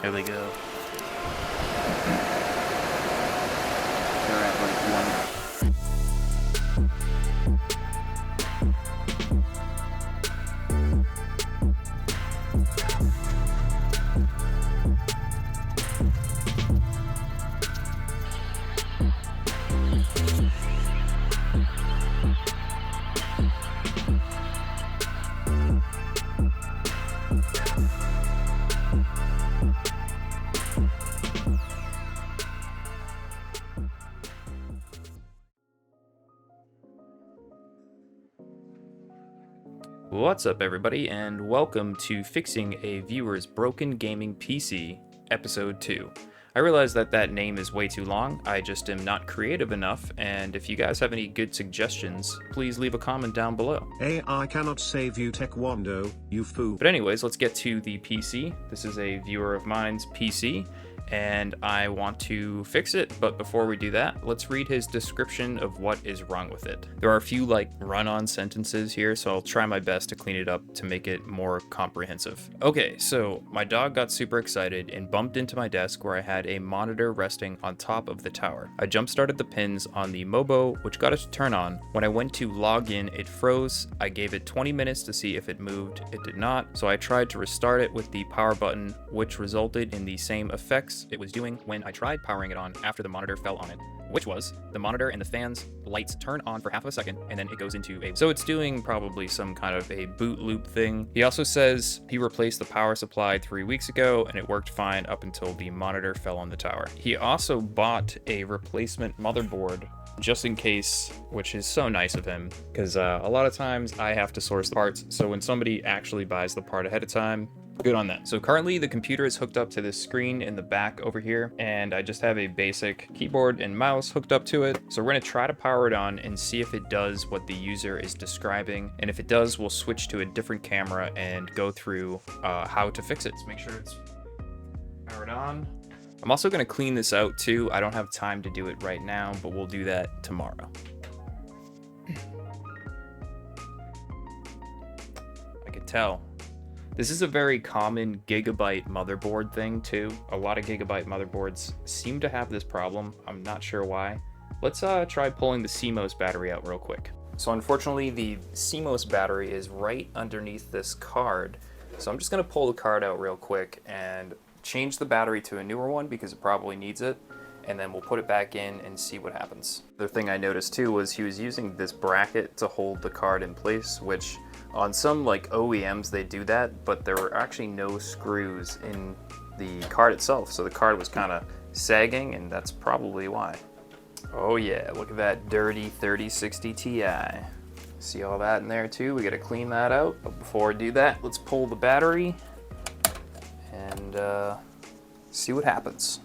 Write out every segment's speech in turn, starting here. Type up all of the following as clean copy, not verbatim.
There we go. They're at like 1. What's up, everybody, and welcome to Fixing a Viewer's Broken Gaming PC, Episode 2. I realize that name is way too long. I just am not creative enough, and if you guys have any good suggestions, please leave a comment down below. AI cannot save you, Taekwondo, you fool. But anyways, let's get to the PC. This is a viewer of mine's PC, and I want to fix it. But before we do that, let's read his description of what is wrong with it. There are a few run-on sentences here, so I'll try my best to clean it up to make it more comprehensive. Okay, so my dog got super excited and bumped into my desk where I had a monitor resting on top of the tower. I jump-started the pins on the Mobo, which got it to turn on. When I went to log in, it froze. I gave it 20 minutes to see if it moved. It did not, so I tried to restart it with the power button, which resulted in the same effects it was doing when I tried powering it on after the monitor fell on it, which was the monitor and the fan's lights turn on for half of a second and then it goes into a... So it's doing probably some kind of a boot loop thing. He also says he replaced the power supply 3 weeks ago and it worked fine up until the monitor fell on the tower. He also bought a replacement motherboard just in case, which is so nice of him, because a lot of times I have to source the parts, so when somebody actually buys the part ahead of time, good on that. So currently the computer is hooked up to this screen in the back over here, and I just have a basic keyboard and mouse hooked up to it. So we're gonna try to power it on and see if it does what the user is describing. And if it does, we'll switch to a different camera and go through how to fix it. Let's make sure it's powered on. I'm also gonna clean this out too. I don't have time to do it right now, but we'll do that tomorrow. I could tell. This is a very common Gigabyte motherboard thing too. A lot of Gigabyte motherboards seem to have this problem. I'm not sure why. Let's try pulling the CMOS battery out real quick. So unfortunately the CMOS battery is right underneath this card. So I'm just gonna pull the card out real quick and change the battery to a newer one because it probably needs it. And then we'll put it back in and see what happens. The thing I noticed too was he was using this bracket to hold the card in place, which on some OEMs they do that, but there were actually no screws in the card itself. So the card was kind of sagging, and that's probably why. Oh yeah, look at that dirty 3060 Ti. See all that in there too? We gotta clean that out. But before I do that, let's pull the battery and see what happens.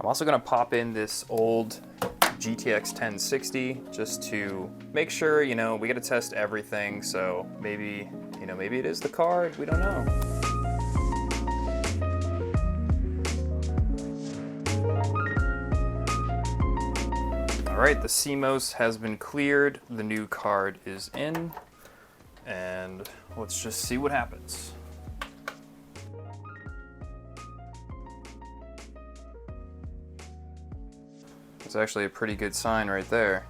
I'm also gonna pop in this old GTX 1060 just to make sure, we gotta test everything. So maybe, maybe it is the card, we don't know. All right, the CMOS has been cleared. The new card is in, and let's just see what happens. It's actually a pretty good sign right there.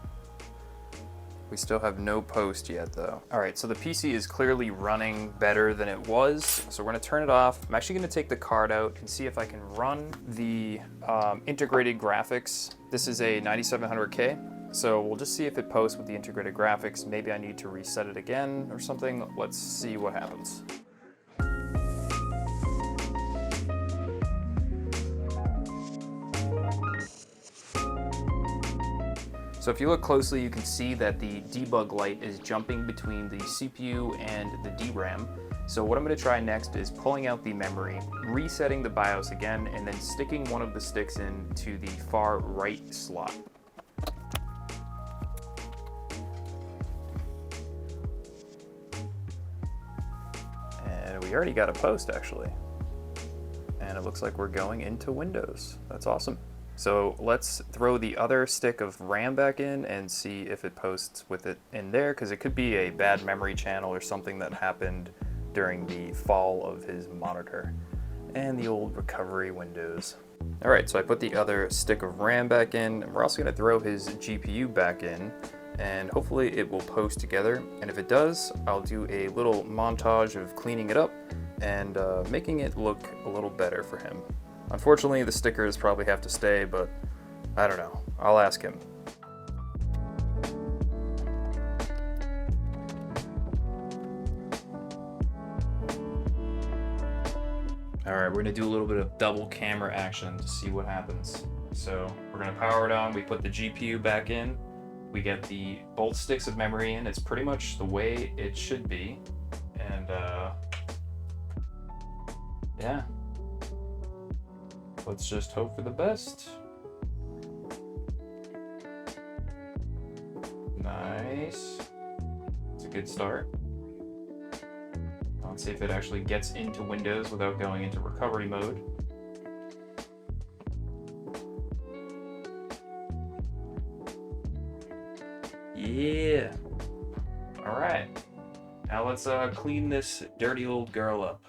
We still have no post yet though. All right, so the PC is clearly running better than it was. So we're gonna turn it off. I'm actually gonna take the card out and see if I can run the integrated graphics. This is a 9700K. So we'll just see if it posts with the integrated graphics. Maybe I need to reset it again or something. Let's see what happens. So if you look closely, you can see that the debug light is jumping between the CPU and the DRAM. So what I'm going to try next is pulling out the memory, resetting the BIOS again, and then sticking one of the sticks into the far right slot. And we already got a post actually. And it looks like we're going into Windows. That's awesome. So let's throw the other stick of RAM back in and see if it posts with it in there, because it could be a bad memory channel or something that happened during the fall of his monitor. and the old recovery windows. All right, so I put the other stick of RAM back in. We're also gonna throw his GPU back in, and hopefully it will post together. And if it does, I'll do a little montage of cleaning it up and making it look a little better for him. Unfortunately, the stickers probably have to stay, but I don't know. I'll ask him. All right, we're gonna do a little bit of double camera action to see what happens. So we're gonna power it on, we put the GPU back in, we get the both sticks of memory in. It's pretty much the way it should be. And yeah, let's just hope for the best. Nice, it's a good start. Let's see if it actually gets into Windows without going into recovery mode. Yeah. All right. Now let's clean this dirty old girl up.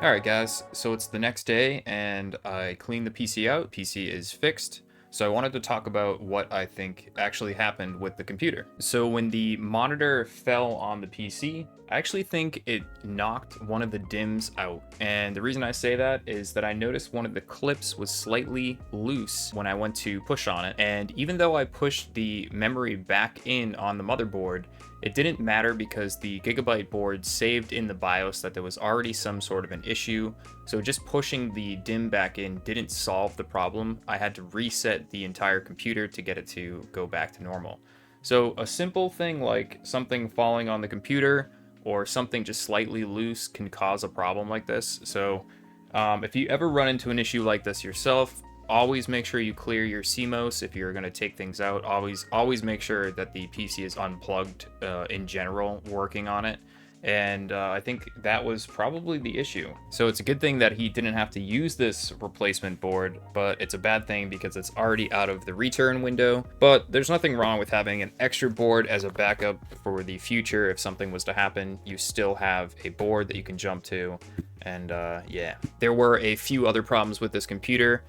Alright guys, so it's the next day and I cleaned the PC out. PC is fixed. So I wanted to talk about what I think actually happened with the computer. So when the monitor fell on the PC, I actually think it knocked one of the DIMMs out. And the reason I say that is that I noticed one of the clips was slightly loose when I went to push on it. And even though I pushed the memory back in on the motherboard, it didn't matter because the Gigabyte board saved in the BIOS that there was already some sort of an issue. So just pushing the DIMM back in didn't solve the problem. I had to reset the entire computer to get it to go back to normal. So a simple thing like something falling on the computer or something just slightly loose can cause a problem like this. So if you ever run into an issue like this yourself, always make sure you clear your CMOS if you're going to take things out. Always make sure that the PC is unplugged in general working on it. And I think that was probably the issue. So it's a good thing that he didn't have to use this replacement board, but it's a bad thing because it's already out of the return window. But there's nothing wrong with having an extra board as a backup for the future. If something was to happen, you still have a board that you can jump to. And yeah, there were a few other problems with this computer.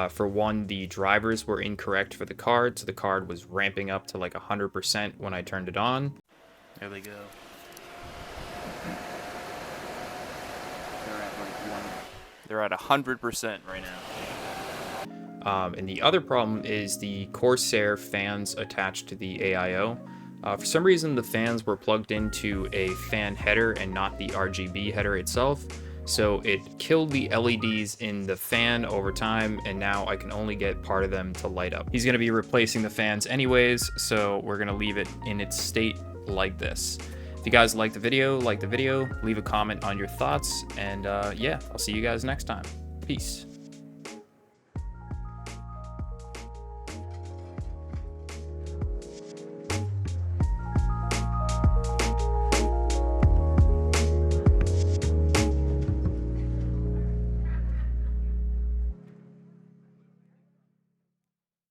For one, the drivers were incorrect for the card, so the card was ramping up to like 100% when I turned it on. There we go. They're at 100% right now. And the other problem is the Corsair fans attached to the AIO. For some reason, the fans were plugged into a fan header and not the RGB header itself. So it killed the LEDs in the fan over time, and now I can only get part of them to light up. He's going to be replacing the fans anyways, so we're going to leave it in its state like this. If you guys like the video, leave a comment on your thoughts, and yeah, I'll see you guys next time. Peace.